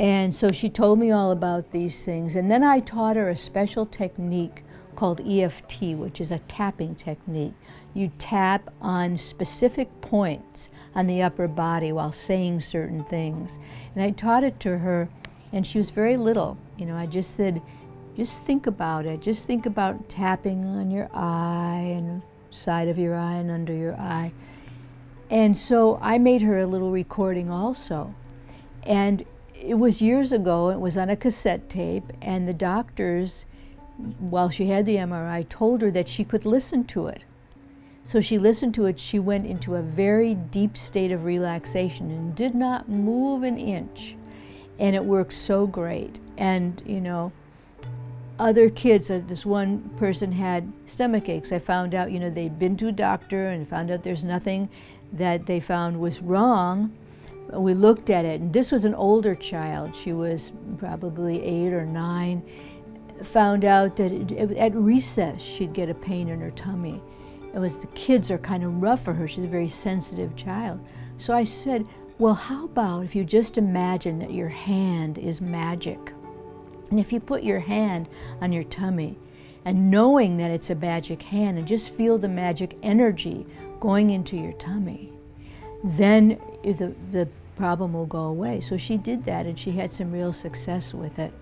And so she told me all about these things. And then I taught her a special technique called EFT, which is a tapping technique. You tap on specific points on the upper body while saying certain things. And I taught it to her, and she was very little. You know, I just said, just think about it. Just think about tapping on your eye and side of your eye and under your eye. And so I made her a little recording also. And it was years ago, it was on a cassette tape, and the doctors, while she had the MRI, told her that she could listen to it. So she listened to it, she went into a very deep state of relaxation and did not move an inch. And it worked so great. And, you know, other kids, this one person had stomach aches. I found out, you know, they'd been to a doctor and found out there's nothing that they found was wrong. We looked at it, and this was an older child. She was probably 8 or 9. Found out that at recess she'd get a pain in her tummy. It was the kids are kind of rough for her. She's a very sensitive child. So I said, well, how about if you just imagine that your hand is magic? And if you put your hand on your tummy and knowing that it's a magic hand and just feel the magic energy going into your tummy, then the problem will go away. So she did that, and she had some real success with it.